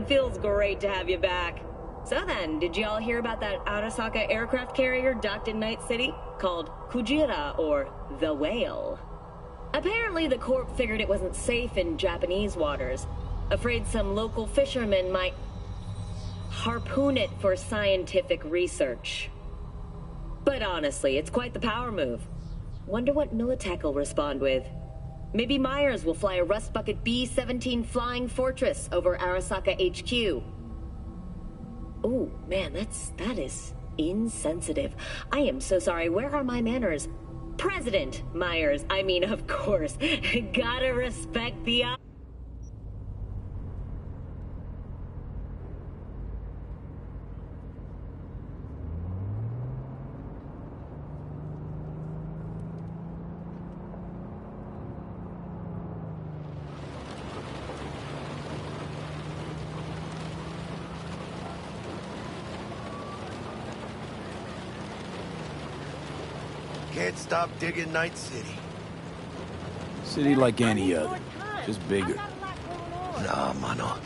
Feels great to have you back. So then, did you all hear about that Arasaka aircraft carrier docked in Night City? Called Kujira, or the Whale. Apparently the Corp figured it wasn't safe in Japanese waters. Afraid some local fishermen might harpoon it for scientific research. But honestly, it's quite the power move. Wonder what Militech will respond with. Maybe Myers will fly a Rust Bucket B-17 Flying Fortress over Arasaka HQ. Oh, man, that is insensitive. I am so sorry. Where are my manners? President Myers. I mean, of course. Gotta respect the... Can't stop digging Night City. City like any other, just bigger. Nah, mano.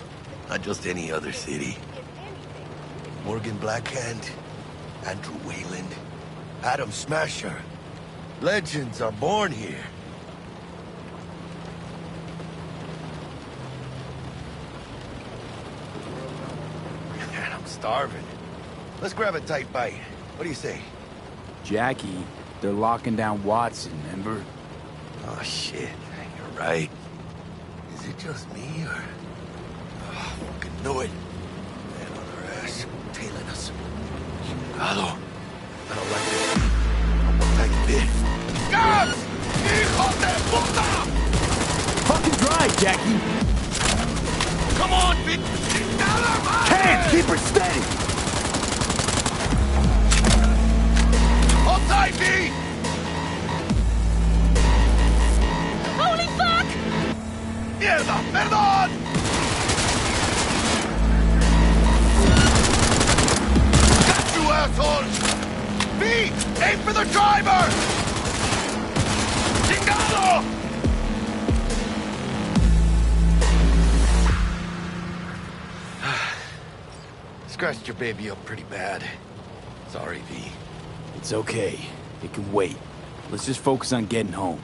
Not just any other city. Morgan Blackhand, Andrew Wayland, Adam Smasher. Legends are born here. Man, I'm starving. Let's grab a tight bite. What do you say? Jackie, they're locking down Watson, remember? Oh, shit. You're right. Is it just me, or... Oh, fucking knew it. Man on our ass, tailing us. Chingado. I don't like this. One tiny bit. Gas! Hijo de puta! Fucking drive, Jackie! Come on, bitch! Chingada, man! Hands, keep her steady! Hold tight, V! Holy fuck! Mierda, perdón! Got you, asshole! V! Aim for the driver! Chingado! Scratched your baby up pretty bad. Sorry, V. It's okay. It can wait. Let's just focus on getting home.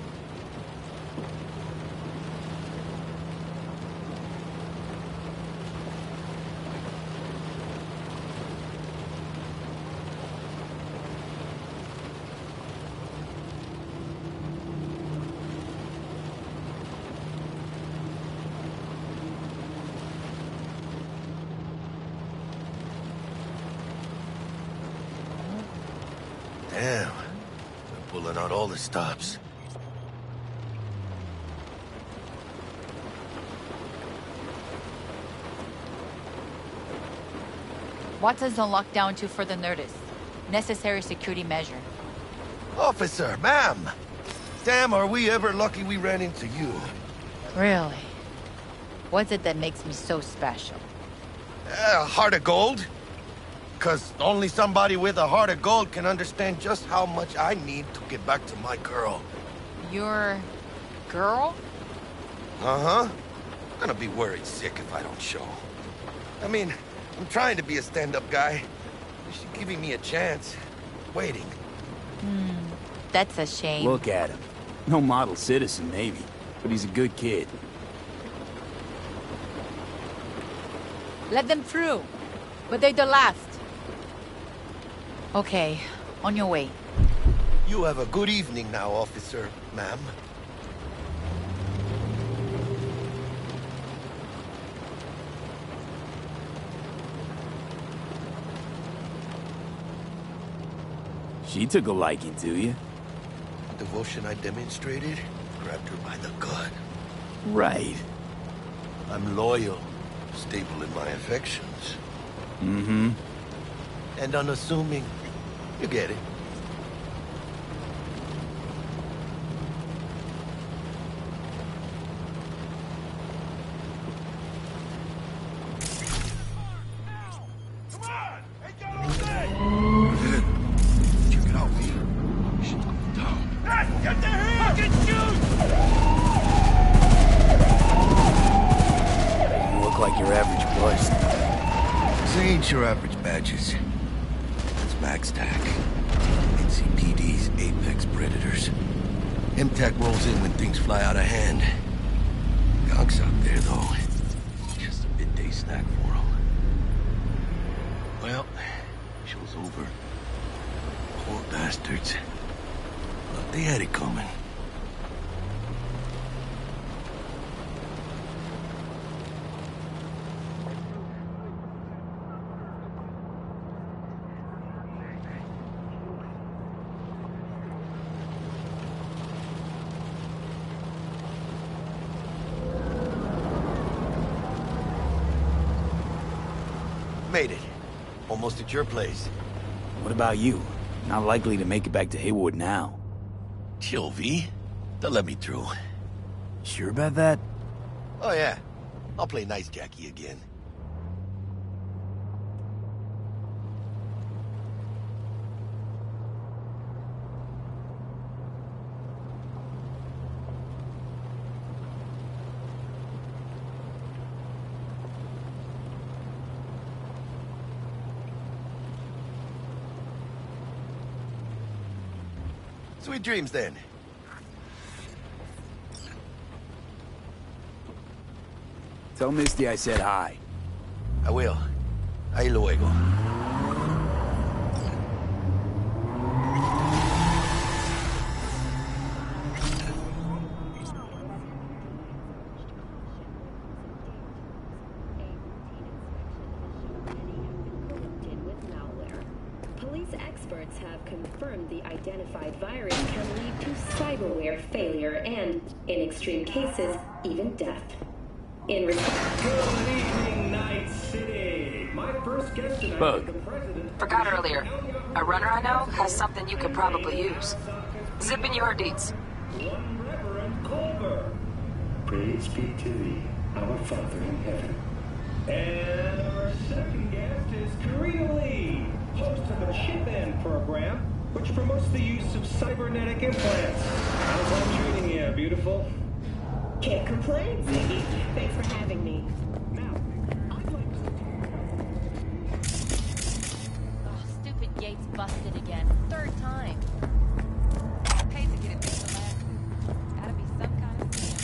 Damn. They're pulling out all the stops. Watson's on lockdown to further notice. Necessary security measure. Officer, ma'am! Damn, are we ever lucky we ran into you. Really? What's it that makes me so special? Heart of gold? Because only somebody with a heart of gold can understand just how much I need to get back to my girl. Your... girl? Uh-huh. I'm gonna be worried sick if I don't show. I mean, I'm trying to be a stand-up guy. She's giving me a chance. Waiting. That's a shame. Look at him. No model citizen, maybe, but he's a good kid. Let them through. But they're the last. Okay, on your way. You have a good evening now, officer, ma'am. She took a liking to you. The devotion I demonstrated grabbed her by the gut. Right. I'm loyal, stable in my affections. Mm-hmm. And unassuming. You get it. Like your average bust. This ain't your average badges. It's Max Tac. NCPD's apex predators. MTAC rolls in when things fly out of hand. Gonks out there, though. Just a midday snack for them. Well, show's over. Poor bastards. Thought they had it coming. Made it. Almost at your place. What about you? Not likely to make it back to Haywood now. Chill, V. They'll let me through. Sure about that? Oh, yeah. I'll play nice Jackie again. Sweet dreams, then. Tell Misty I said hi. I will. Ahí luego. Experts have confirmed the identified virus can lead to cyberware failure and, in extreme cases, even death. In response... Good evening, Night City. My first guest tonight Bug. is the president... Forgot earlier. A runner I know has something you could probably use. Zip in your deeds. One Reverend Culver. Praise be to thee, our Father in heaven. And our second guest is Karina Lee, host of a chip-in program, which promotes the use of cybernetic implants. How's that treating you, beautiful? Can't complain, Ziggy. Thanks for having me. Now, I'd like to... Oh, stupid gates busted again. Third time. Pays to get it fixed the last. Gotta be some kind of scam.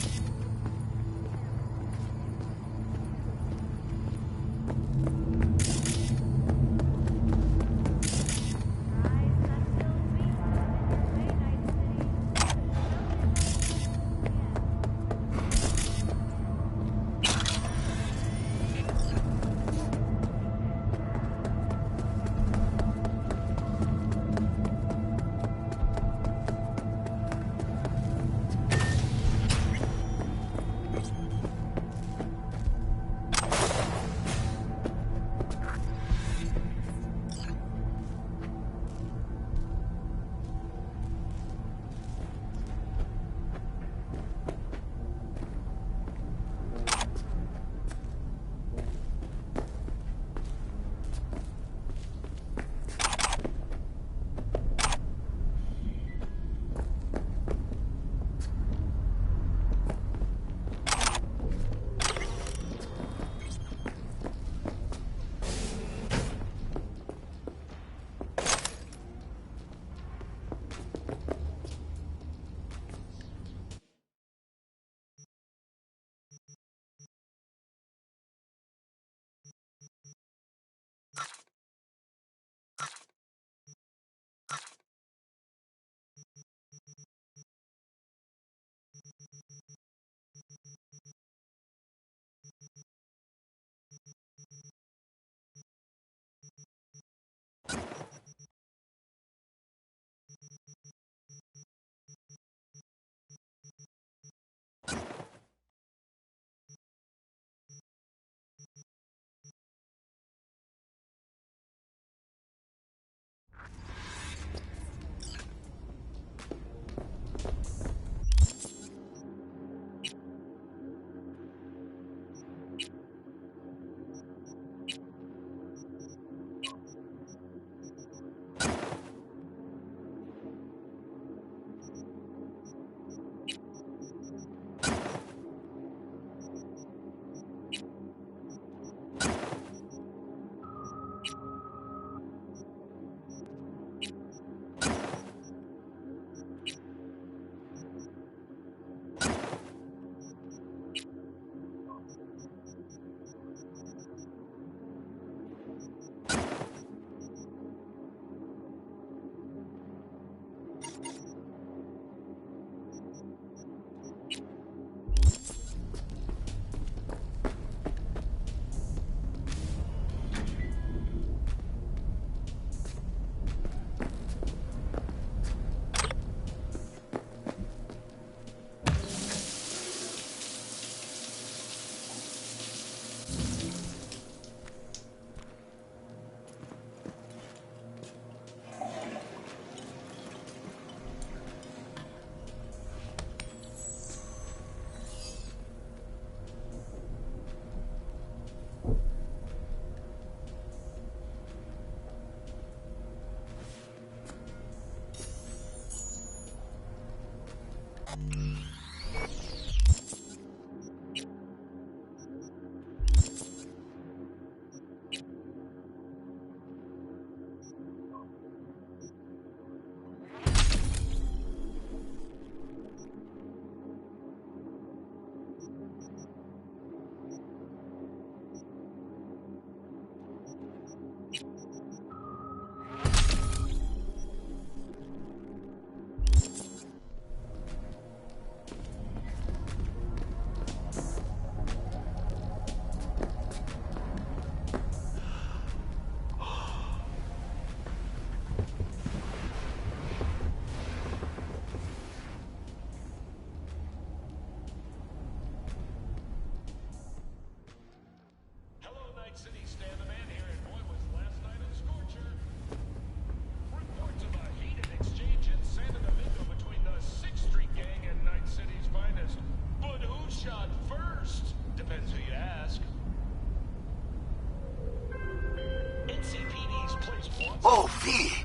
Oh, V!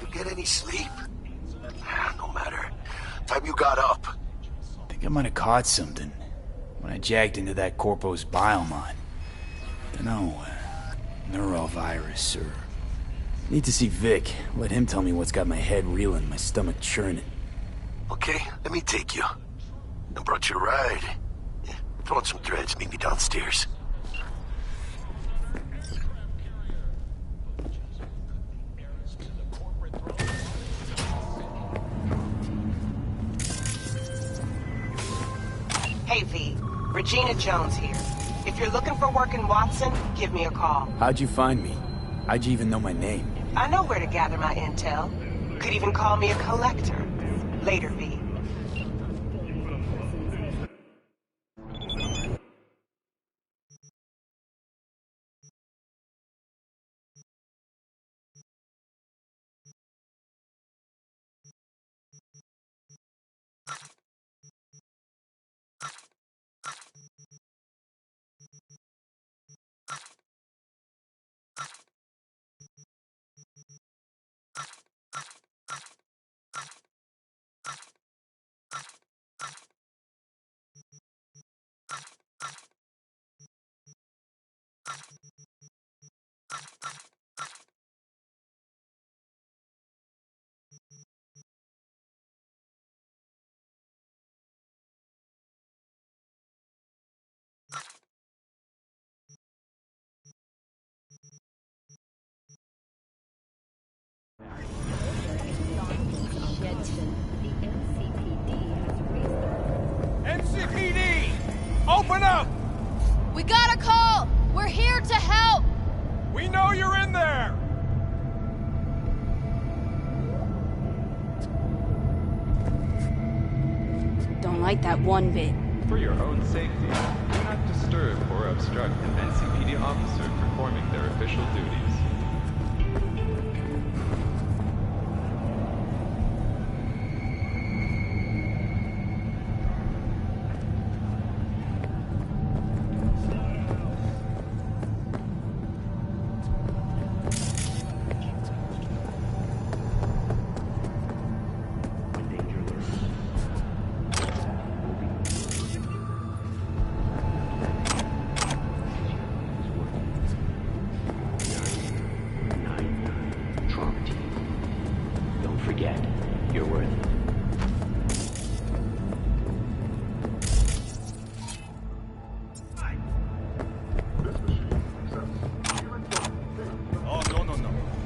You get any sleep? No matter. Time you got up. I think I might have caught something when I jacked into that Corpo's biomon. Dunno, neurovirus or... Need to see Vic. Let him tell me what's got my head reeling, my stomach churning. Okay, let me take you. I brought you a ride. Yeah, throw on some threads, meet me downstairs. Hey, V. Regina Jones here. If you're looking for work in Watson, give me a call. How'd you find me? How'd you even know my name? I know where to gather my intel. Could even call me a collector. Later, V. NCPD! Open up! We got a call! We're here to help! We know you're in there! Don't like that one bit. For your own safety, do not disturb or obstruct an NCPD officer performing their official duties.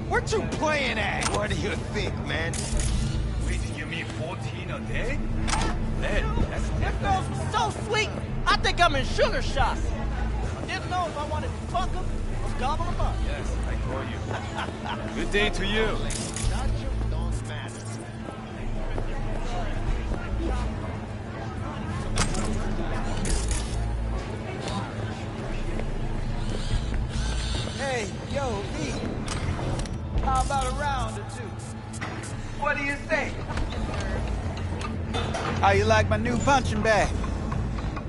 What you playing at? What do you think, man? Wait, you mean 14 a day? Man, that's Them girls was so sweet, I think I'm in sugar shock. I didn't know if I wanted to fuck them or gobble them up. Yes, I call you. Good day to you. Don't matter. Hey, yo, V. How about a round or two? What do you think? How you like my new punching bag?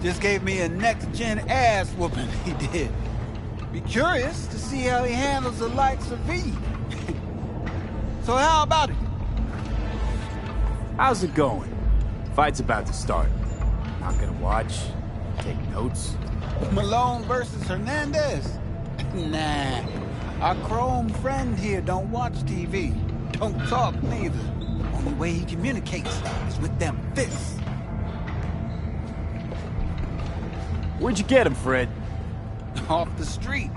Just gave me a next-gen ass whooping, he did. Be curious to see how he handles the likes of V. So how about it? How's it going? Fight's about to start. Not gonna watch, take notes. Malone versus Hernandez? Nah. Our chrome friend here don't watch TV. Don't talk neither. Only way he communicates is with them fists. Where'd you get him, Fred? Off the street.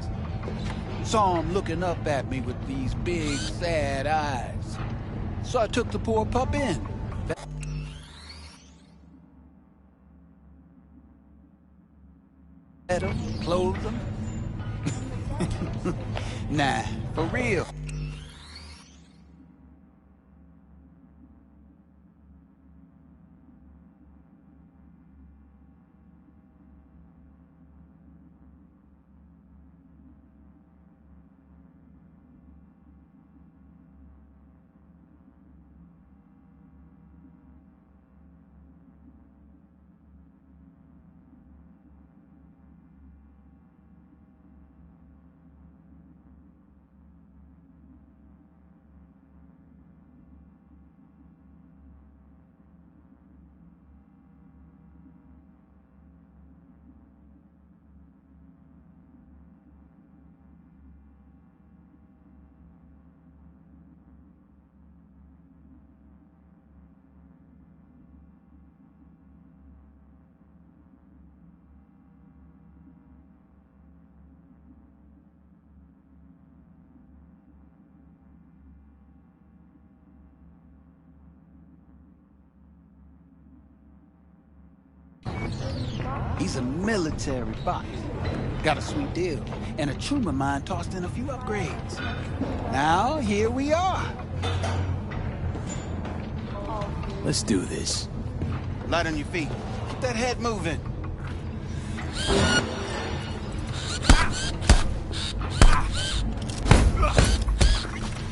Saw him looking up at me with these big, sad eyes. So I took the poor pup in. Fed him, clothed him. Nah, for real. He's a military bot. Got a sweet deal, and a tumor mine tossed in a few upgrades. Now, here we are. Let's do this. Light on your feet. Keep that head moving.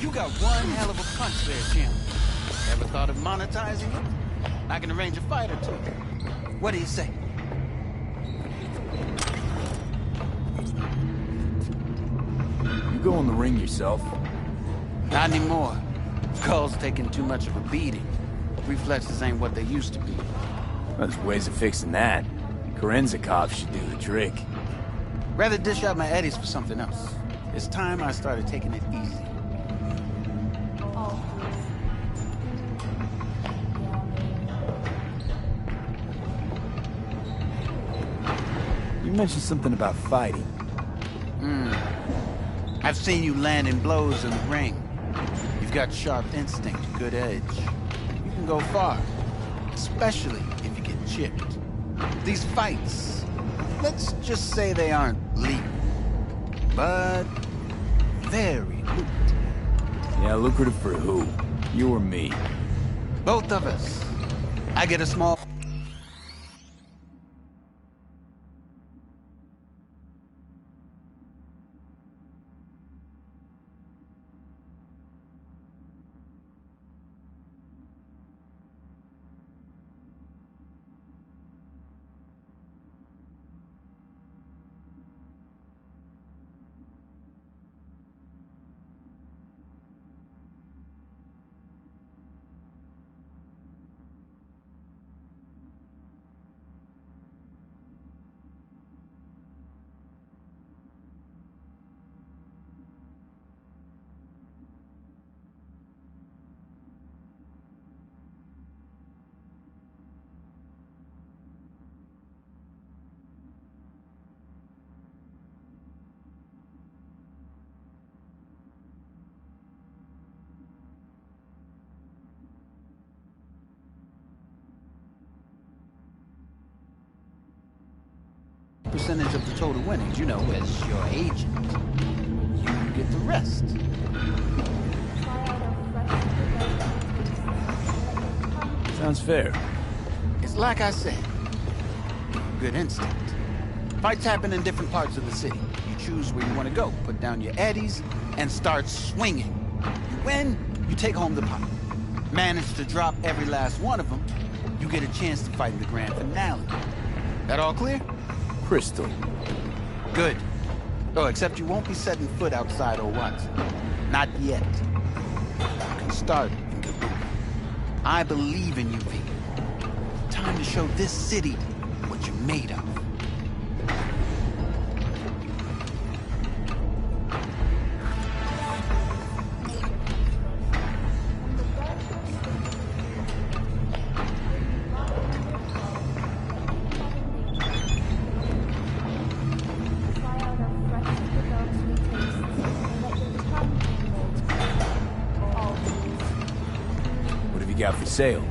You got one hell of a punch there, champ. Ever thought of monetizing it? I can arrange a fight or two. What do you say? You go in the ring yourself? Not anymore. Skull's taking too much of a beating. Reflexes ain't what they used to be. Well, there's ways of fixing that. Korenzakov should do the trick. Rather dish out my eddies for something else. It's time I started taking it easy. You mentioned something about fighting. I've seen you landing blows in the ring. You've got sharp instinct, good edge. You can go far, especially if you get chipped. These fights, let's just say they aren't legal, but very lucrative. Yeah, lucrative for who? You or me? Both of us. I get a small... percentage of the total winnings, you know, as your agent. You get the rest. Sounds fair. It's like I said, good instinct. Fights happen in different parts of the city. You choose where you want to go, put down your eddies, and start swinging. You win, you take home the pot. Manage to drop every last one of them, you get a chance to fight in the grand finale. That all clear? Crystal. Good. Oh, except you won't be setting foot outside or what? Not yet. You can start in Kabuki. I believe in you, V. time to show this city what you're made of. What have you got for sale?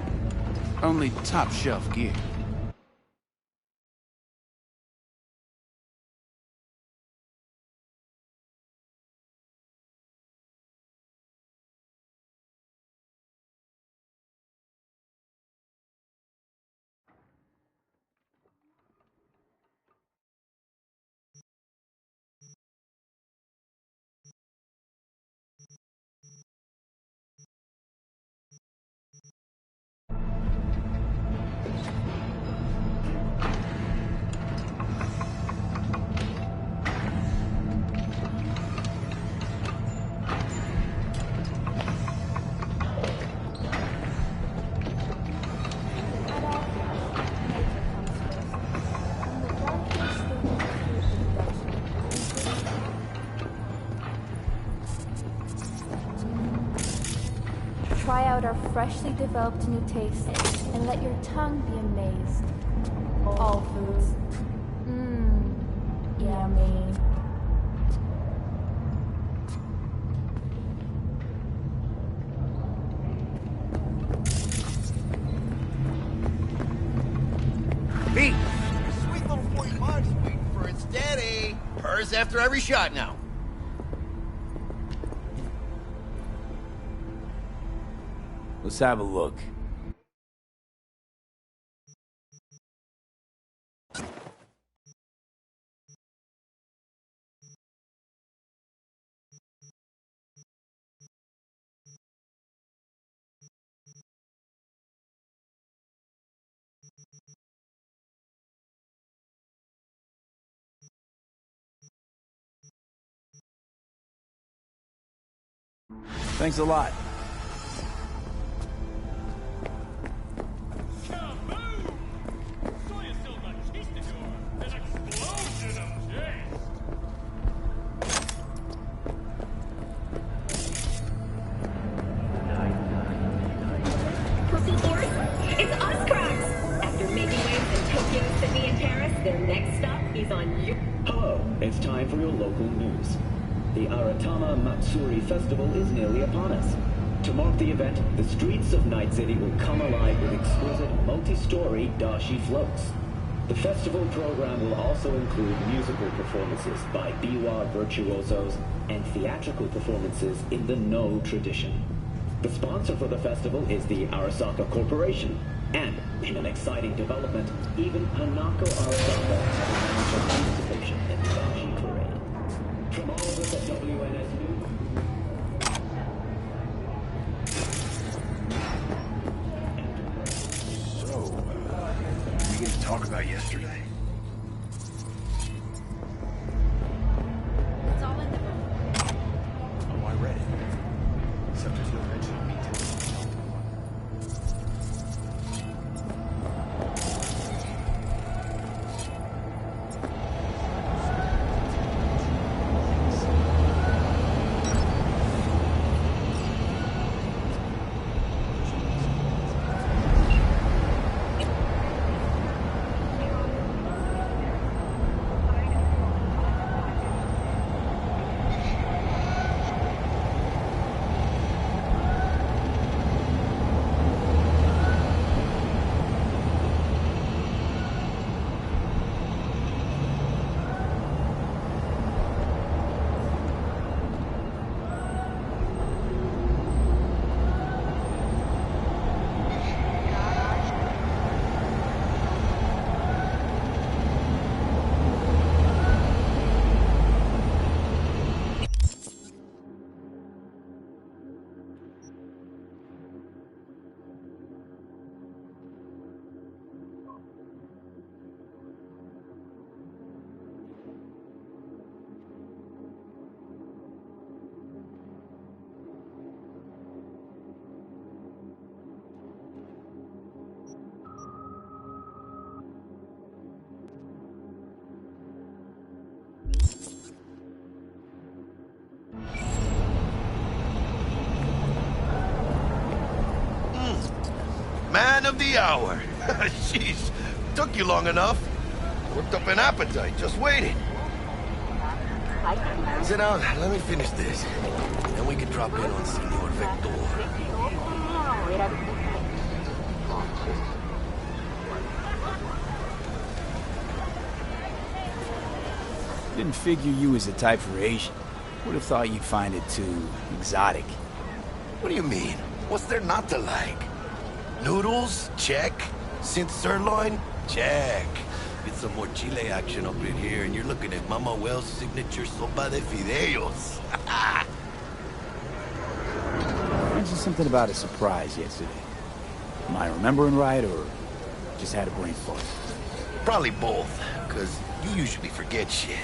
Only top shelf gear. Try out our freshly developed new tastes and let your tongue be amazed. All foods. Mmm, yummy. Pete, your sweet little 45's waiting for its daddy. Purrs after every shot now. Let's have a look. Thanks a lot. Purple Force, it's us, cracks! After making waves in Tokyo, Sydney, and Paris, their next stop is on you. Hello, it's time for your local news. The Aratama Matsuri Festival is nearly upon us. To mark the event, the streets of Night City will come alive with exquisite multi-story dashi floats. The festival program will also include musical performances by biwa virtuosos and theatrical performances in the No tradition. The sponsor for the festival is the Arasaka Corporation, and in an exciting development, even Hanako Arasaka has participation in the dashi parade. From all of us at WNS News. We get to talk about yesterday. It's all in the book. Oh, I read it. Except there's no mention of me today. of the hour. Sheesh, took you long enough. Worked up an appetite, just waiting. Sit down, let me finish this. Then we can drop in on Senor Vector. Didn't figure you was the type for Asian. Would have thought you'd find it too exotic. What do you mean? What's there not to like? Noodles? Check. Synth sirloin? Check. Get some more Chile action up in here, and you're looking at Mama Wells' signature sopa de fideos. Mentioned something about a surprise yesterday. Am I remembering right, or just had a brain fart? Probably both, because you usually forget shit.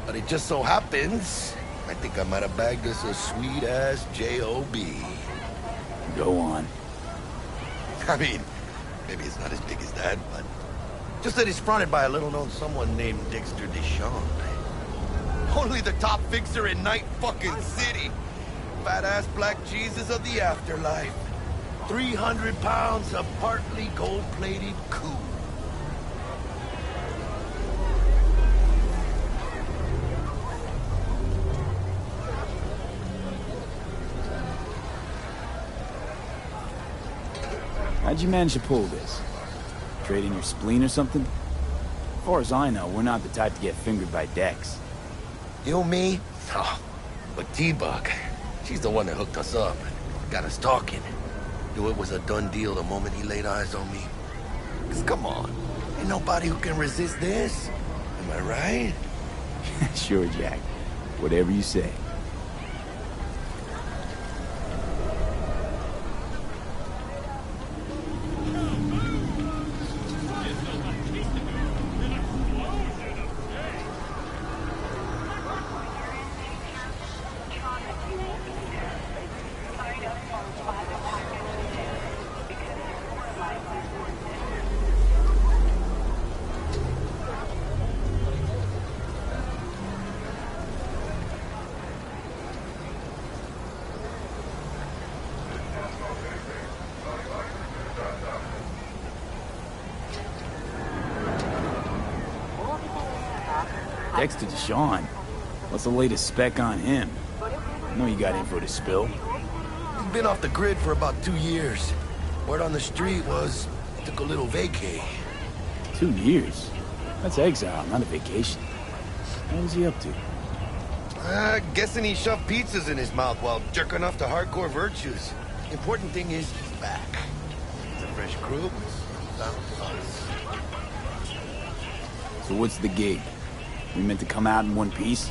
But it just so happens, I think I might have bagged us a sweet-ass J.O.B. Go on. I mean, maybe it's not as big as that, but just that it's fronted by a little-known someone named Dexter Deshawn. Only the top fixer in Night fucking City. Fat-ass black Jesus of the afterlife. 300 pounds of partly gold-plated coup. How'd you manage to pull this? Trade in your spleen or something? As far as I know, we're not the type to get fingered by Dex. You, me? Oh, but T-Bug, she's the one that hooked us up. Got us talking. Knew it was a done deal the moment he laid eyes on me. 'Cause come on, ain't nobody who can resist this. Am I right? Sure, Jack. Whatever you say. Dexter Deshawn? What's the latest spec on him? I know you got info to spill. He's been off the grid for about 2 years. Word on the street was he took a little vacay. 2 years? That's exile, not a vacation. What was he up to? Guessing he shoved pizzas in his mouth while jerking off to hardcore virtues. Important thing is he's back. It's a fresh crew. Found us. So what's the gig? We meant to come out in one piece?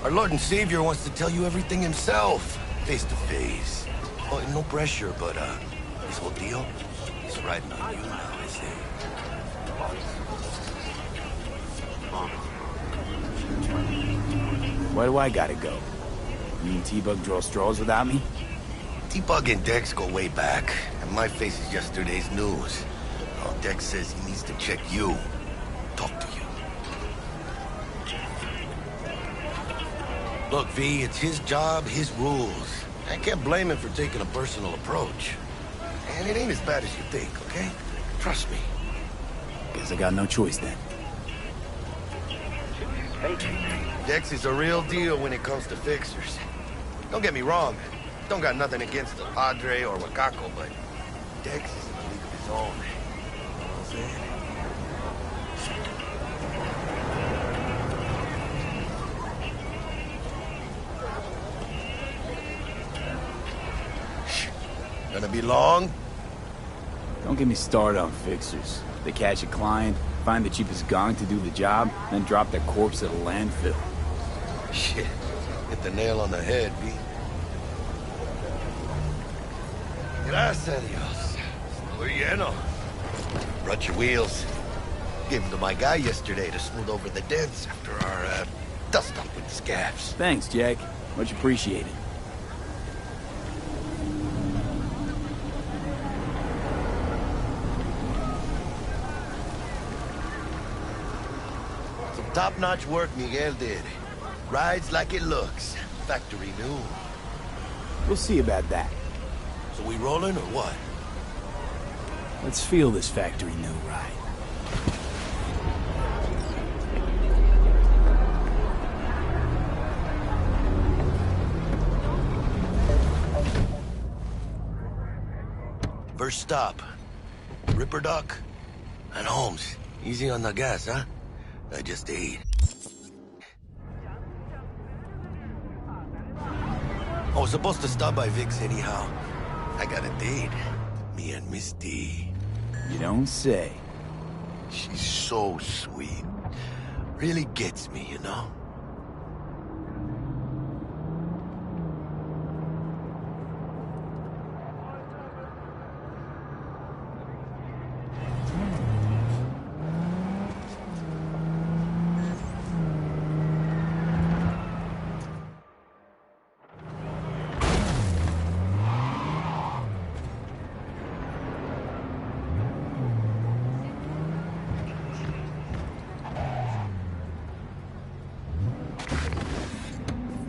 Our Lord and Savior wants to tell you everything himself, face to face. Oh, no pressure, but this whole deal is riding on you now, I see. Why do I gotta go? You and T-Bug draw straws without me? T-Bug and Dex go way back, and my face is yesterday's news. Oh, Dex says he needs to check you. Talk to you. Look, V, it's his job, his rules. I can't blame him for taking a personal approach. And it ain't as bad as you think, okay? Trust me. Guess I got no choice then. Dex is a real deal when it comes to fixers. Don't get me wrong. Don't got nothing against the Padre or Wakako, but Dex is in a league of his own. You know what I'm saying? Gonna be long? Don't get me started on fixers. They catch a client, find the cheapest gong to do the job, then drop their corpse at a landfill. Shit. Hit the nail on the head, B. Gracias a Dios. Muy lleno. Brought your wheels. Gave them to my guy yesterday to smooth over the dents after our, dust-up with the scabs. Thanks, Jack. Much appreciated. Top-notch work Miguel did. Rides like it looks. Factory new. We'll see about that. So we rolling or what? Let's feel this factory new ride. First stop. Ripper Doc. And Holmes. Easy on the gas, huh? I just ate. I was supposed to stop by Vic's anyhow. I got a date. Me and Misty. You don't say. She's so sweet. Really gets me, you know?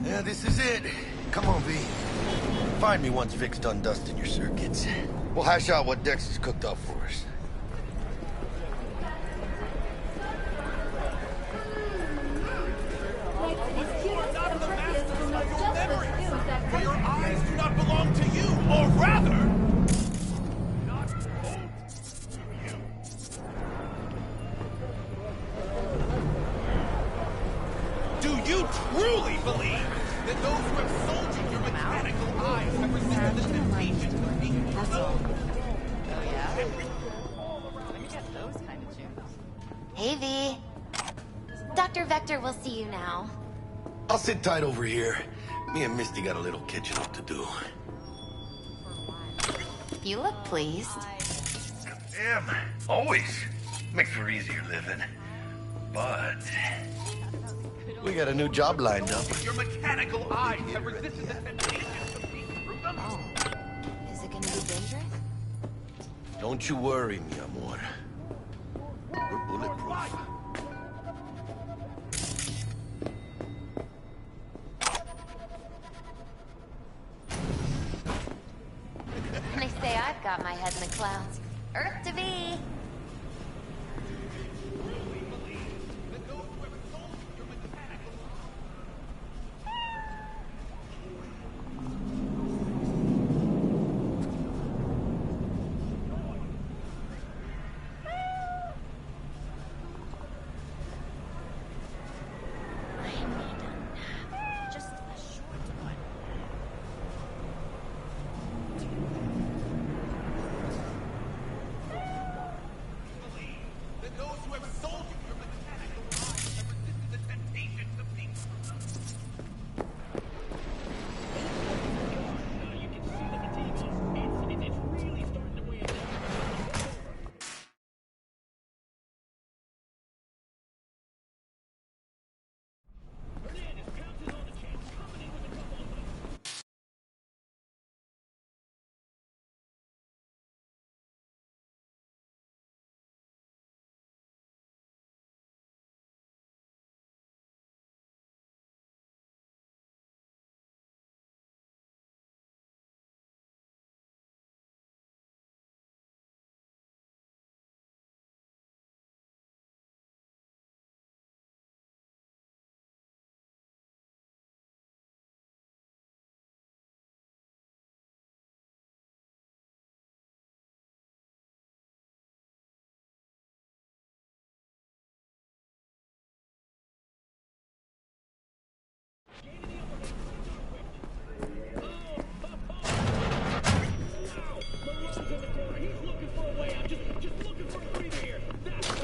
Yeah, this is it. Come on, V. Find me once Vic's done dusting your circuits. We'll hash out what Dex has cooked up for us. Your eyes do not belong to you, or rather... Do you truly believe that those who have sold you your mechanical eyes have resisted the temptation to being through them? Oh yeah? Let me get those kind of tunes. Hey, V. Dr. Vector will see you now. I'll sit tight over here. Me and Misty got a little catching up to do. You look pleased. Damn, always. Makes for easier living. But... we got a new job lined up. Your mechanical eyes have resisted the temptation to peek through them. Oh. Is it gonna be dangerous? Don't you worry, mi amor. We're bulletproof. They say I've got my head in the clouds. Earth to be.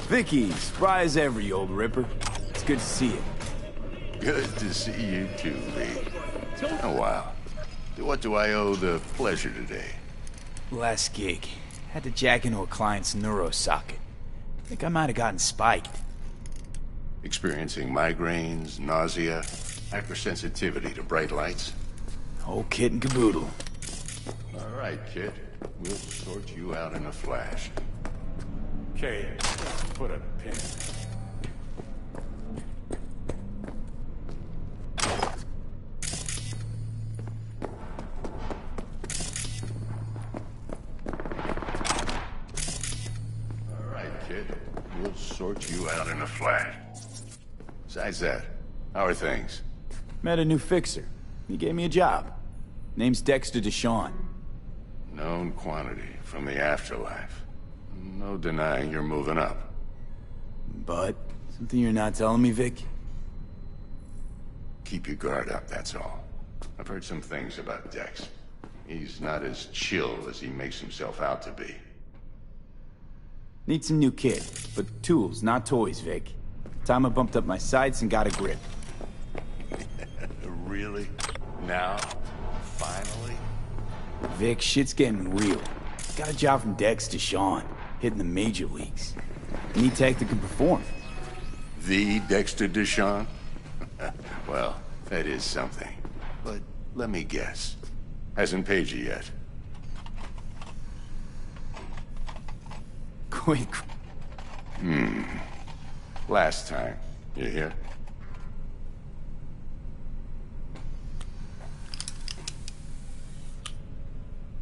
Vicky, surprise every old ripper. It's good to see you. Good to see you too, Lee. It's been a while. To what do I owe the pleasure today? Last gig. Had to jack into a client's neuro socket. Think I might have gotten spiked. Experiencing migraines, nausea, hypersensitivity to bright lights? Whole kit and caboodle. All right, kid. We'll sort you out in a flash. Okay, put a pin in it. kid. We'll sort you out in a flash. Besides that, how are things? Met a new fixer. He gave me a job. Name's Dexter Deshawn. Known quantity from the afterlife. No denying you're moving up. But, something you're not telling me, Vic? Keep your guard up, that's all. I've heard some things about Dex. He's not as chill as he makes himself out to be. Need some new kit, but tools, not toys, Vic. Time I bumped up my sights and got a grip. Really? Now? Finally? Vic, shit's getting real. Got a job from Dex to Sean, hitting the major leagues. Need tech that can perform. The Dexter Deshawn? Well, that is something. But let me guess. Hasn't paid you yet. Quick. Last time. You hear?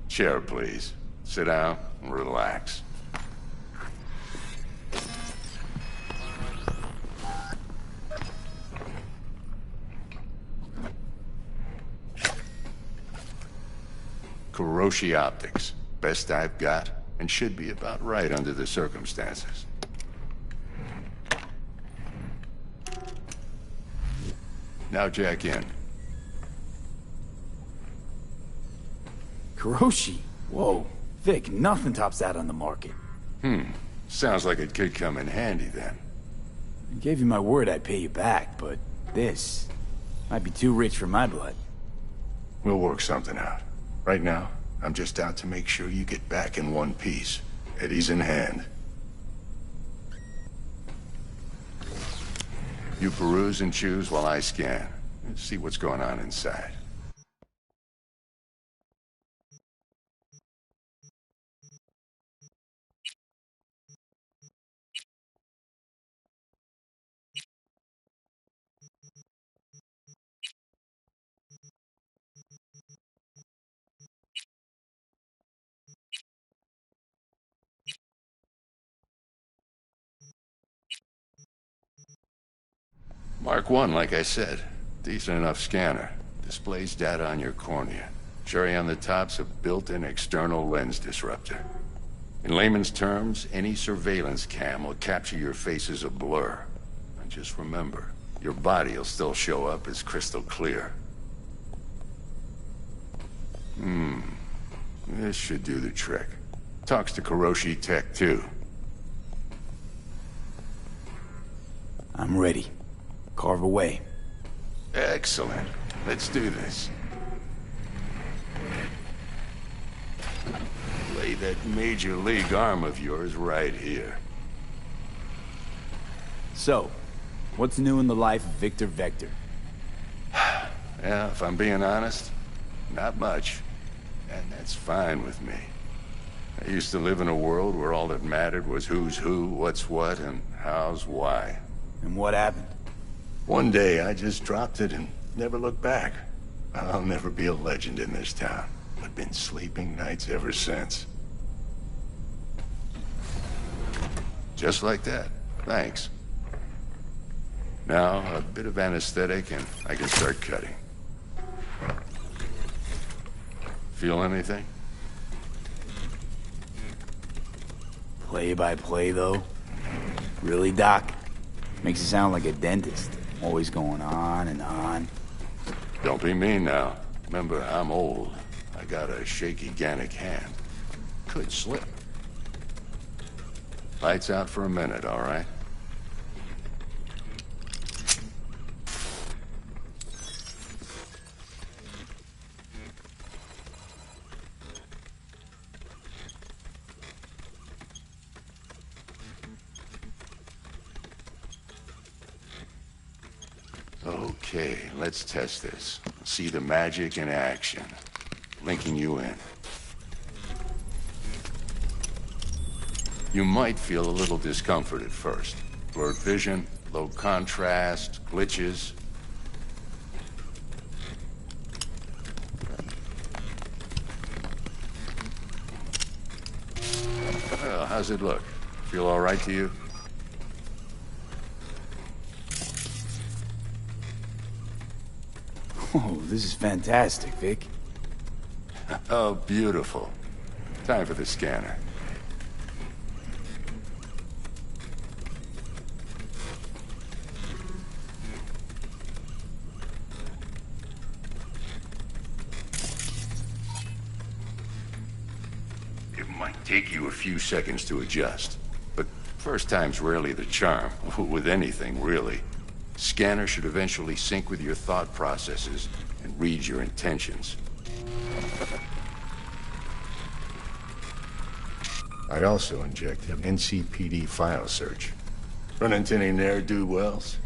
Chair, please. Sit down and relax. Kuroshi Optics. Best I've got, and should be about right under the circumstances. Now jack in. Kuroshi? Whoa. Vic, nothing tops that on the market. Sounds like it could come in handy then. I gave you my word I'd pay you back, but this might be too rich for my blood. We'll work something out. Right now, I'm just out to make sure you get back in one piece. Eddie's in hand. You peruse and choose while I scan. See what's going on inside. Mark 1, like I said. Decent enough scanner. Displays data on your cornea. Cherry on the top's a built-in external lens disruptor. In layman's terms, any surveillance cam will capture your face as a blur. And just remember, your body will still show up as crystal clear. This should do the trick. Talks to Kuroshi Tech, too. I'm ready. Carve away. Excellent. Let's do this. Lay that major league arm of yours right here. So, what's new in the life of Victor Vector? Yeah, if I'm being honest, not much. And that's fine with me. I used to live in a world where all that mattered was who's who, what's what, and how's why. And what happened? One day, I just dropped it and never looked back. I'll never be a legend in this town, but been sleeping nights ever since. Just like that. Thanks. Now, a bit of anesthetic and I can start cutting. Feel anything? Play by play, though? Really, Doc? Makes you sound like a dentist. Always going on and on. Don't be mean now. Remember, I'm old. I got a shaky Gannic hand. Could slip. Lights out for a minute, all right? Okay, let's test this. See the magic in action. Linking you in. You might feel a little discomfort at first. Blurred vision, low contrast, glitches. Well, how's it look? Feel all right to you? Oh, this is fantastic, Vic. Oh, beautiful. Time for the scanner. It might take you a few seconds to adjust, but first time's rarely the charm, with anything, really. Scanner should eventually sync with your thought processes and read your intentions. I also inject an NCPD file search. Run into any ne'er-do-wells?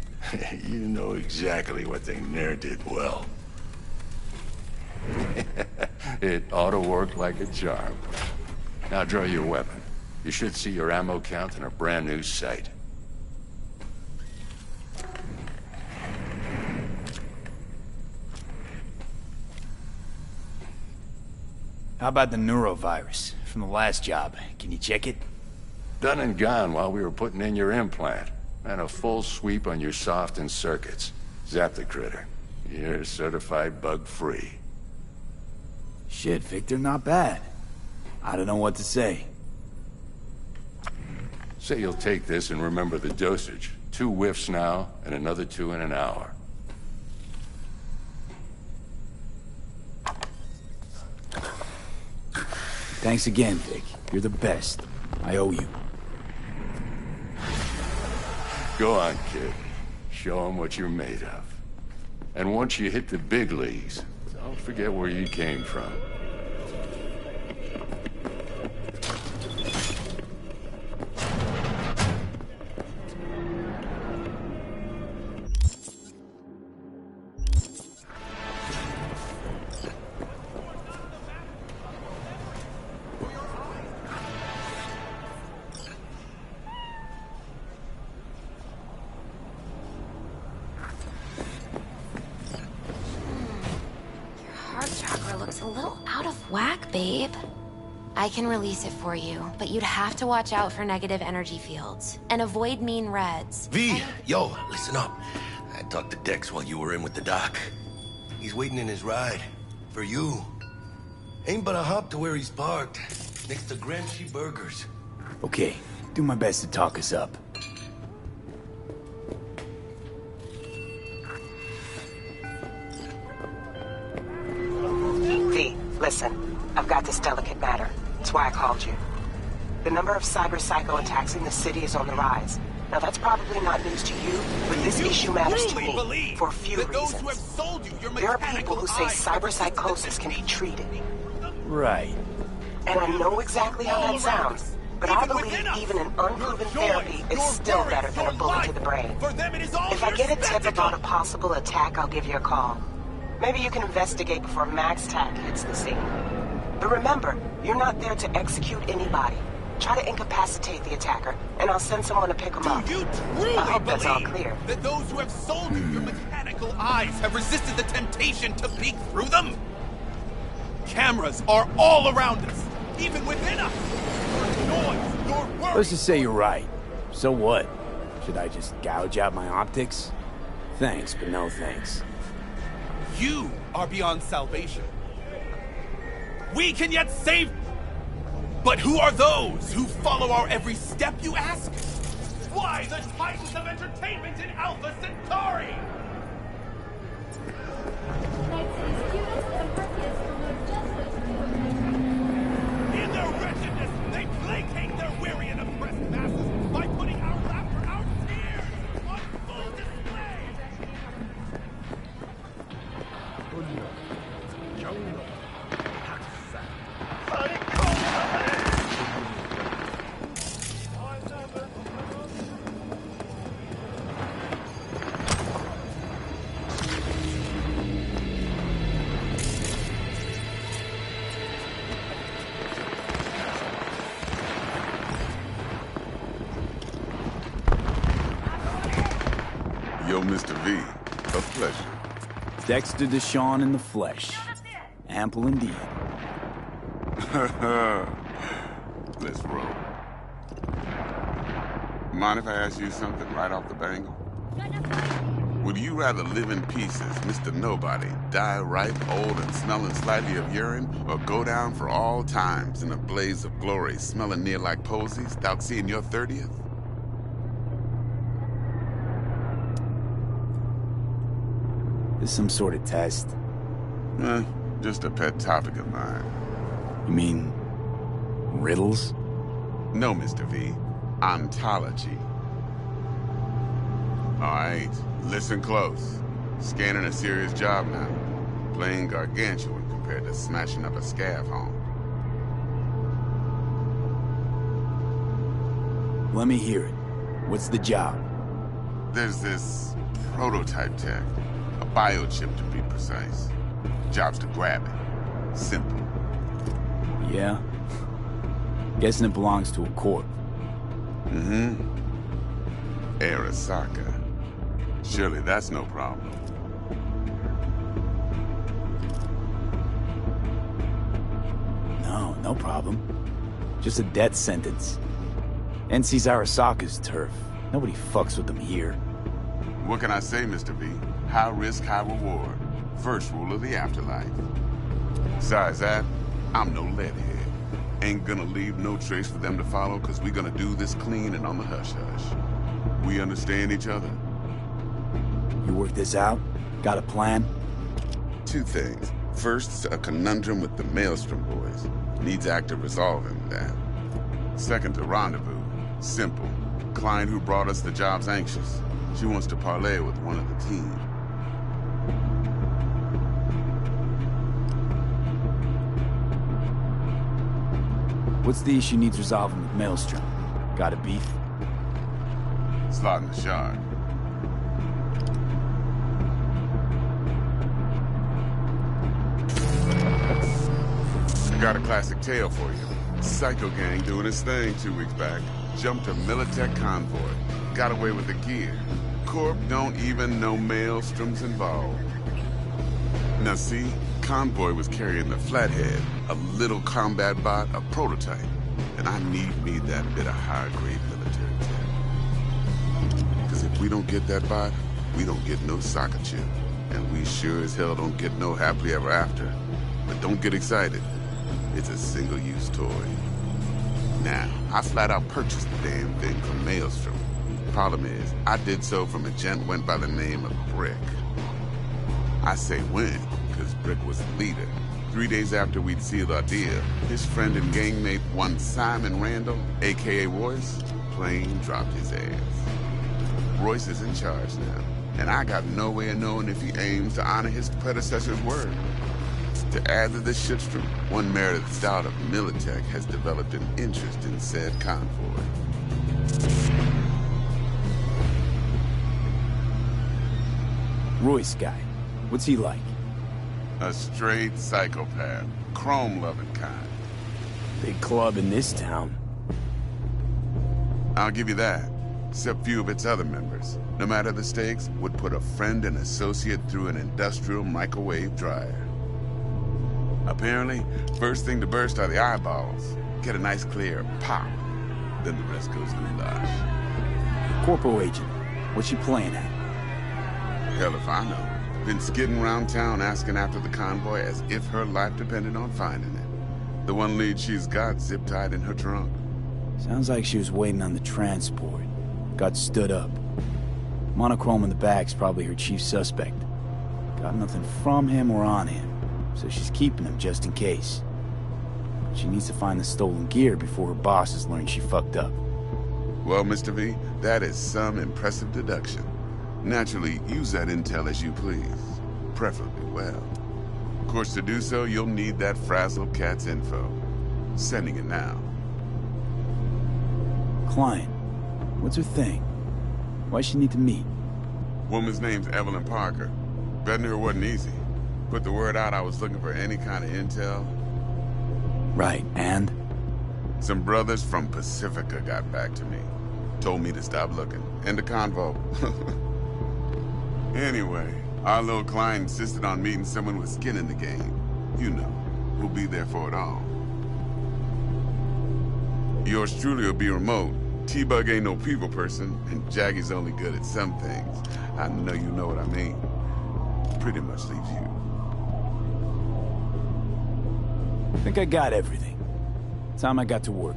You know exactly what they ne'er did well. It ought to work like a charm. Now draw your weapon. You should see your ammo count in a brand new sight. How about the neurovirus from the last job? Can you check it? Done and gone while we were putting in your implant. And a full sweep on your soft and circuits. Zap the critter. You're certified bug-free. Shit, Victor, not bad. I don't know what to say. Say you'll take this and remember the dosage. 2 whiffs now, and another 2 in an hour. Thanks again, Vic. You're the best. I owe you. Go on, kid. Show them what you're made of. And once you hit the big leagues, don't forget where you came from. Looks a little out of whack, babe. I can release it for you, but you'd have to watch out for negative energy fields and avoid mean reds. V, yo, listen up. I talked to Dex while you were in with the doc. He's waiting in his ride. For you. Ain't but a hop to where he's parked. Next to Gramsci Burgers. Okay, do my best to talk us up. Listen, I've got this delicate matter. That's why I called you. The number of cyber psycho attacks in the city is on the rise. Now that's probably not news to you, but this issue matters to me for a few reasons. There are people who say cyber psychosis can be treated. Right. And I know exactly how that sounds, but I believe even an unproven therapy is still better than a bullet to the brain. If I get a tip about a possible attack, I'll give you a call. Maybe you can investigate before MaxTac hits the scene. But remember, you're not there to execute anybody. Try to incapacitate the attacker, and I'll send someone to pick him up. Do you truly I hope that's all believe clear. that those who have sold you your mechanical eyes have resisted the temptation to peek through them? Cameras are all around us, even within us. Your noise, your words. Let's just say you're right. So what? Should I just gouge out my optics? Thanks, but no thanks. You are beyond salvation. We can yet save... But who are those who follow our every step, you ask? Why the titans of entertainment in Alpha Centauri? In their wretchedness, they placate their weary and oppressed masses by putting our laughter, our tears on full display. Yo, Mr. V, a pleasure. Dexter Deshawn in the flesh. Ample indeed. Let's roll. Mind if I ask you something right off the bangle? Would you rather live in pieces, Mr. Nobody, die ripe, old, and smelling slightly of urine, or go down for all times in a blaze of glory, smelling near like posies, without seeing your 30th? This some sort of test? Just a pet topic of mine. You mean... riddles? No, Mr. V. Ontology. Alright, listen close. Scanning a serious job now. Playing gargantuan compared to smashing up a scav home. Let me hear it. What's the job? There's this prototype tech. A biochip to be precise. Job's to grab it. Simple. Yeah? Guessing it belongs to a corp. Mm-hmm. Arasaka. Surely that's no problem. No problem. Just a death sentence. NC's Arasaka's turf. Nobody fucks with them here. What can I say, Mr. V? High risk, high reward. First rule of the afterlife. Besides that, I'm no leadhead. Ain't gonna leave no trace for them to follow, cause we gonna do this clean and on the hush-hush. We understand each other? You work this out? Got a plan? Two things. First, a conundrum with the Maelstrom boys. Needs active resolving that. Second, a rendezvous. Simple. Client who brought us the job's anxious. She wants to parlay with one of the team. What's the issue needs resolving with Maelstrom? Got a beef? Slot in the shard. I got a classic tale for you. Psycho gang doing his thing 2 weeks back. Jumped a Militech convoy. Got away with the gear. Corp don't even know Maelstrom's involved. Now see, convoy was carrying the Flathead, a little combat bot, a prototype. And I need me that bit of high-grade military tech. Because if we don't get that bot, we don't get no soccer chip. And we sure as hell don't get no happily ever after. But don't get excited. It's a single-use toy. Now, I flat out purchased the damn thing from Maelstrom. Problem is, I did so from a gent went by the name of Brick. I say when, because Brick was the leader. 3 days after we'd sealed our deal, his friend and gangmate, one Simon Randall, a.k.a. Royce, plain dropped his ass. Royce is in charge now, and I got no way of knowing if he aims to honor his predecessor's word. To add to this shitstorm, one merited stout of Militech has developed an interest in said convoy. Royce guy. What's he like? A straight psychopath. Chrome-loving kind. Big club in this town. I'll give you that. Except few of its other members, no matter the stakes, would put a friend and associate through an industrial microwave dryer. Apparently, first thing to burst are the eyeballs. Get a nice clear pop. Then the rest goes goulash. Corpo agent. What's she playing at? Hell if I know. Been skidding around town asking after the convoy as if her life depended on finding it. The one lead she's got zip-tied in her trunk. Sounds like she was waiting on the transport. Got stood up. Monochrome in the back's probably her chief suspect. Got nothing from him or on him, so she's keeping him just in case. She needs to find the stolen gear before her bosses learn she fucked up. Well, Mr. V, that is some impressive deduction. Naturally, use that intel as you please. Preferably well. Of course, to do so, you'll need that frazzled cat's info. Sending it now. Client. What's her thing? Why she need to meet? Woman's name's Evelyn Parker. Betting her wasn't easy. Put the word out I was looking for any kind of intel. Right, and? Some brothers from Pacifica got back to me. Told me to stop looking. End of convo. Anyway, our little client insisted on meeting someone with skin in the game. You know, who'll be there for it all. Yours truly will be remote, T-Bug ain't no people person, and Jaggy's only good at some things. I know you know what I mean. Pretty much leaves you. I think I got everything. Time I got to work.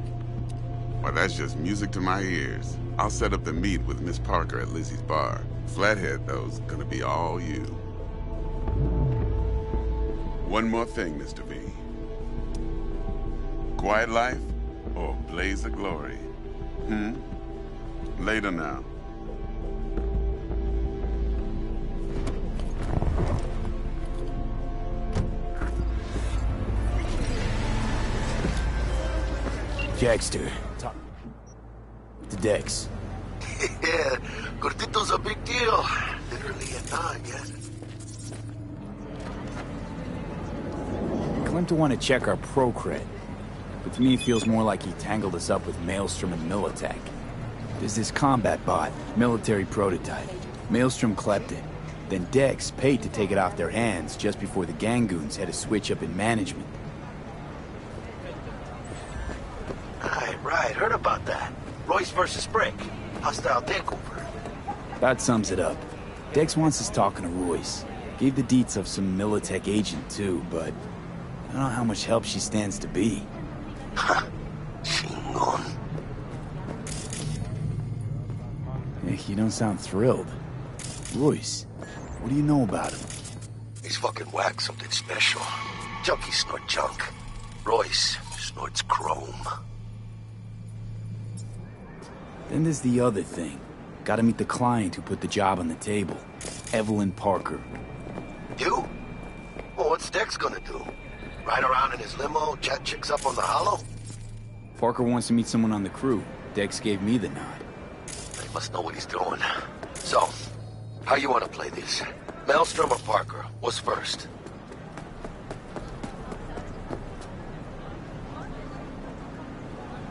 Well, that's just music to my ears. I'll set up the meet with Miss Parker at Lizzie's bar. Flathead, though's gonna be all you. One more thing, Mr. V. Quiet life or blaze of glory? Later now. Jagster, talk to Dex. Yeah, Gordito's a big deal. Literally and not yet. Claimed to want to check our pro cred, but to me it feels more like he tangled us up with Maelstrom and Militech. There's this combat bot, military prototype. Maelstrom clept it. Then Dex paid to take it off their hands just before the Gangoons had a switch up in management. Right, heard about that. Royce versus Brick. Hostile takeover. That sums it up. Dex wants us talking to Royce. Gave the deets of some Militech agent too, but I don't know how much help she stands to be. Ha! Chingon. Hey, you don't sound thrilled. Royce, what do you know about him? He's fucking whack, something special. Junkies snort junk. Royce snorts chrome. Then there's the other thing. Gotta meet the client who put the job on the table. Evelyn Parker. You? Well, what's Dex gonna do? Ride around in his limo, chat chicks up on the hollow? Parker wants to meet someone on the crew. Dex gave me the nod. He must know what he's doing. So, how you want to play this? Maelstrom or Parker? What's first?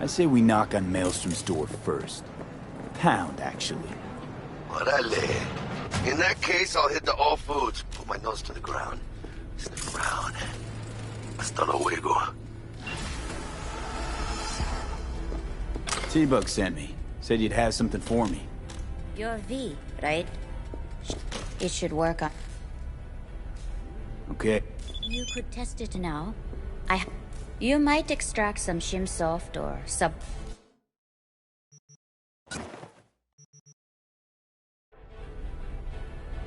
I say we knock on Maelstrom's door first. Pound, actually. Orale. In that case, I'll hit the all foods. Put my nose to the ground. Sniff around. Hasta luego. T-Bug sent me. Said you'd have something for me. You're V, right? It should work on... Okay. You could test it now. You might extract some shimsoft or sub...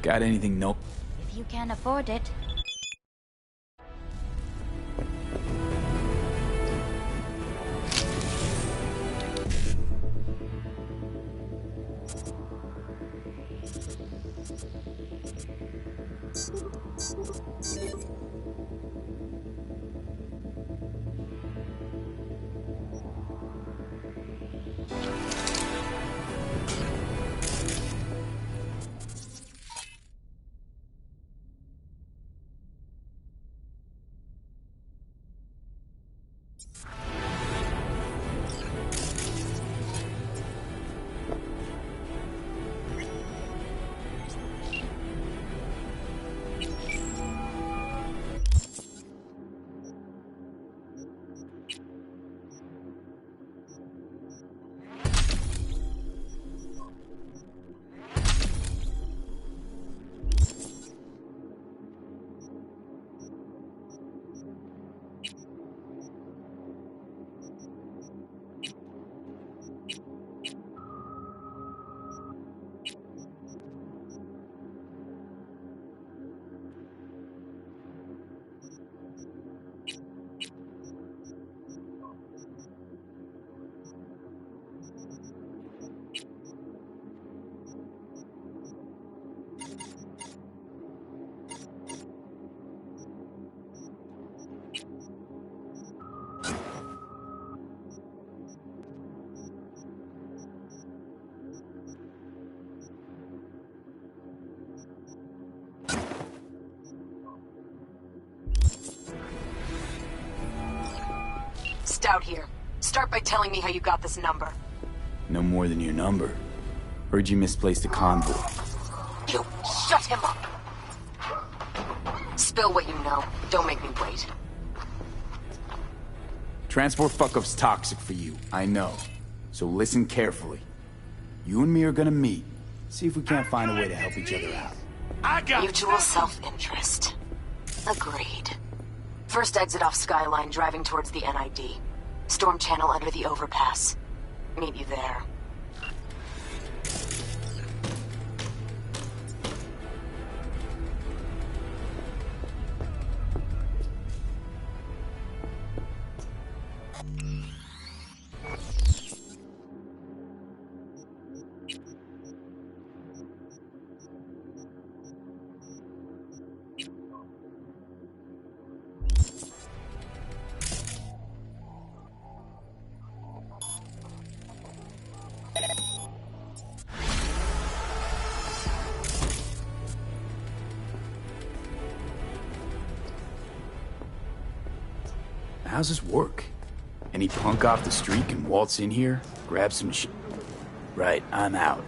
Got anything? Nope. If you can afford it. Stout here. Start by telling me how you got this number. No more than your number. Heard you misplaced a convoy. You shut him up! Spill what you know. Don't make me wait. Transport fuck-up's toxic for you, I know. So listen carefully. You and me are gonna meet. See if we can't find a way to help each other out. Mutual self-interest. Agreed. First exit off Skyline, driving towards the NID. Storm channel under the overpass. Meet you there. How's this work? Any punk off the street can waltz in here, grab some shit. Right, I'm out.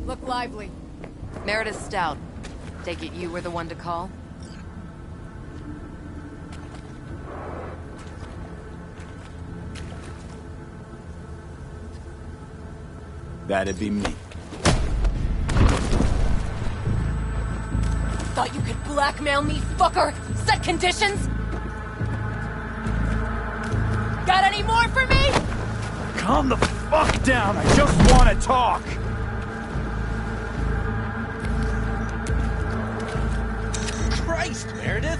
Look lively. Meredith Stout. Take it you were the one to call? That'd be me. Thought you could blackmail me, fucker? Set conditions? Got any more for me? Calm the fuck down, I just want to talk! Christ, Meredith!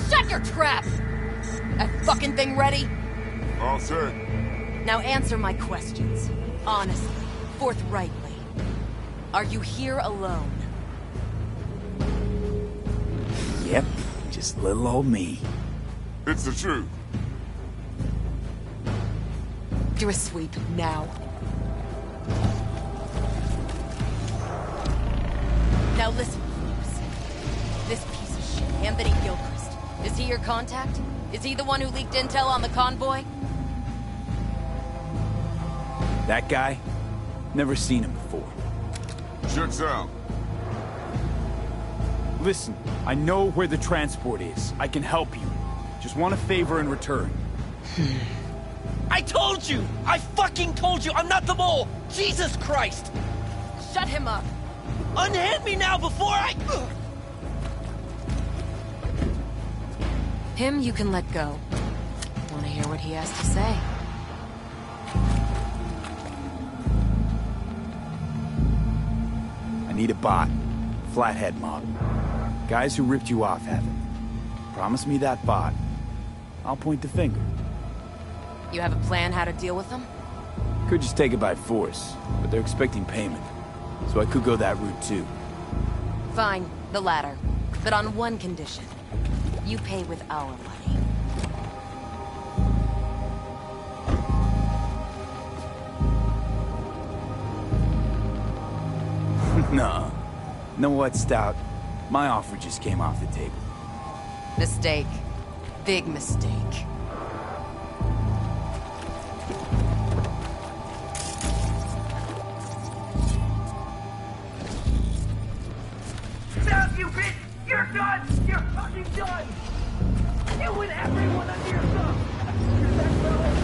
Shut your trap! That fucking thing ready? All set. Now answer my questions. Honestly, forthrightly. Are you here alone? Yep, just little old me. It's the truth. Do a sweep now. Now listen, folks. This piece of shit, Anthony Gilchrist. Is he your contact? Is he the one who leaked intel on the convoy? That guy? Never seen him before. Checks out. Listen, I know where the transport is. I can help you. Just want a favor in return. I told you! I fucking told you! I'm not the mole! Jesus Christ! Shut him up! Unhand me now before I... Him you can let go. Wanna hear what he has to say? I need a bot. Flathead model. Guys who ripped you off have it. Promise me that bot. I'll point the finger. You have a plan how to deal with them? Could just take it by force, but they're expecting payment. So I could go that route too. Fine, the latter. But on one condition. You pay with our money. No. Know what, Stout? My offer just came off the table. Mistake. Big mistake. Stop, you bitch! You're done! You're fucking done! You and everyone under your thumb! Hear that, fellas?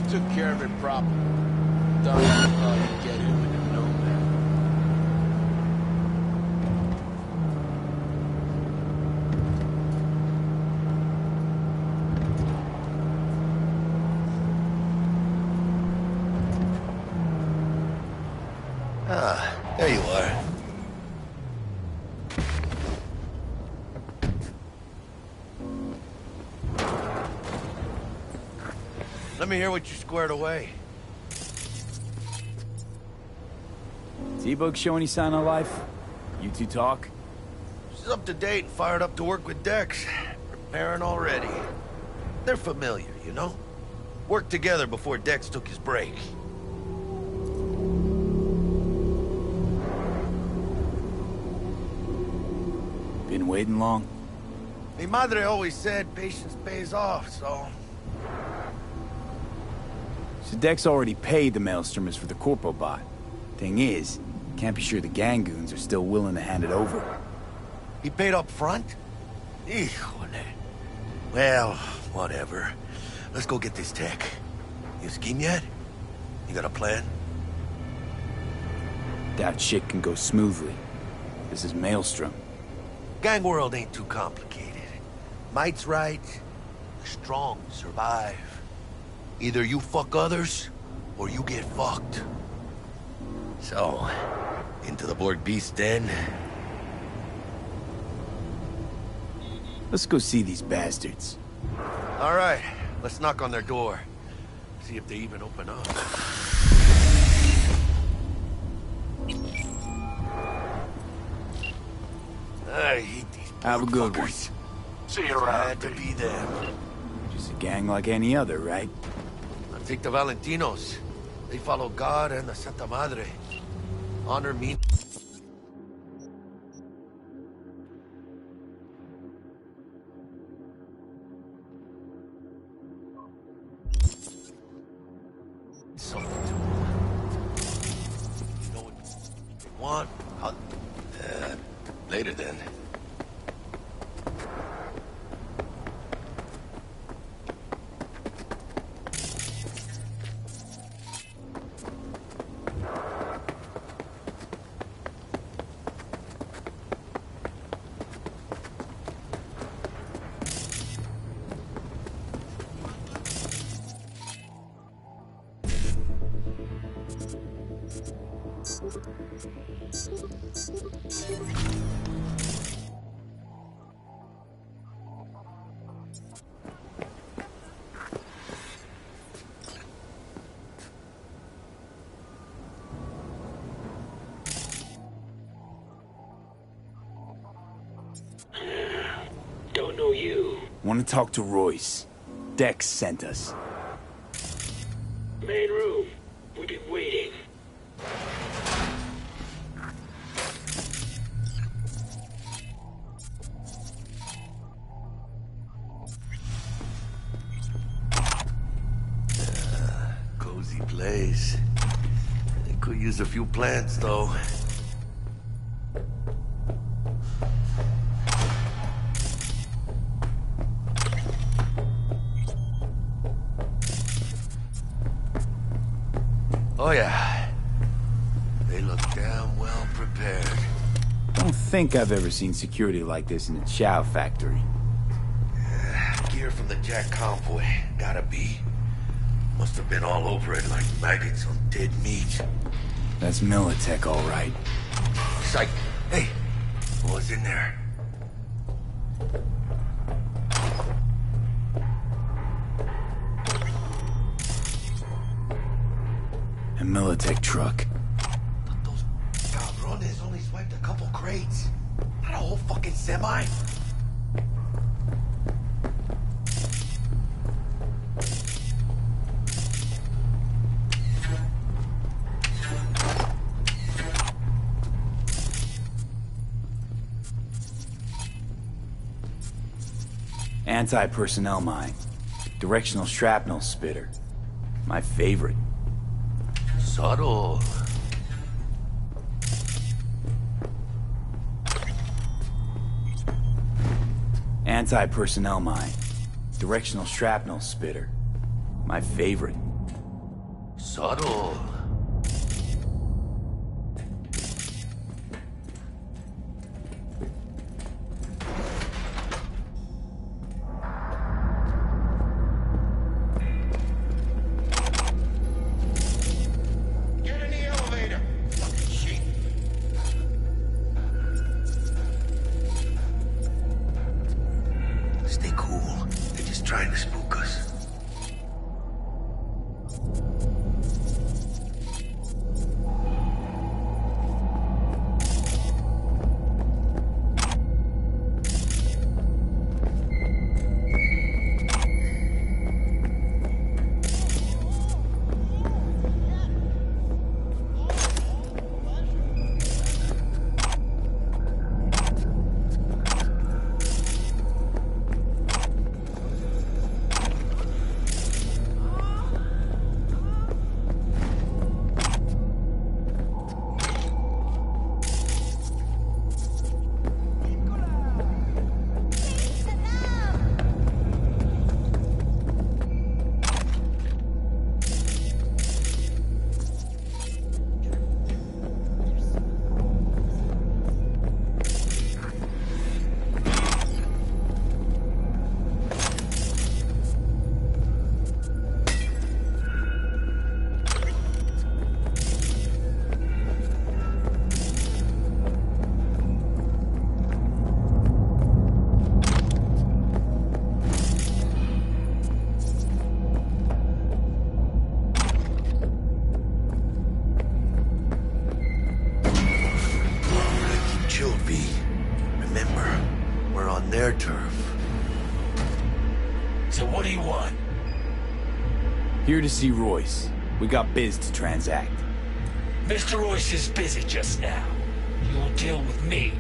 Took care of it properly. Thought you'd probably get him into no man. Ah, there you are. Let me hear what you squared away. T-Bug show any sign of life? You two talk? She's up to date and fired up to work with Dex. Preparing already. They're familiar, you know? Worked together before Dex took his break. Been waiting long? Mi madre always said patience pays off, so... So Dex already paid the Maelstromers for the Corpo bot. Thing is, can't be sure the Gangoons are still willing to hand it over. He paid up front? Híjole. Well, whatever. Let's go get this tech. You scheme yet? You got a plan? Doubt shit can go smoothly. This is Maelstrom. Gang world ain't too complicated. Might's right. The strong survive. Either you fuck others, or you get fucked. So, into the Borg Beast Den. Let's go see these bastards. All right, let's knock on their door. See if they even open up. I hate these Have a good one. See you around. Had to be them. Just a gang like any other, right? Take the Valentinos. They follow God and the Santa Madre. Honor me. Something to you know what they want? Later then. Don't know you. Want to talk to Royce. Dex sent us. Main room. We've been waiting. Cozy place. They could use a few plants, though. Oh yeah. They look damn well prepared. Don't think I've ever seen security like this in a chow factory. Gear from the Jack convoy. Gotta be. Must have been all over it like maggots on dead meat. That's Militech, all right. Psych. Hey, what was in there? A Militech truck. Those cabrones only swiped a couple crates. Not a whole fucking semi. Anti-personnel mine. Directional shrapnel spitter. My favorite. Subtle. Anti-personnel mine. Directional shrapnel spitter. My favorite. Subtle. Stay cool. They're just trying to spook us. Their turf. So what do you want? Here to see Royce. We got biz to transact. Mr. Royce is busy just now. You'll deal with me.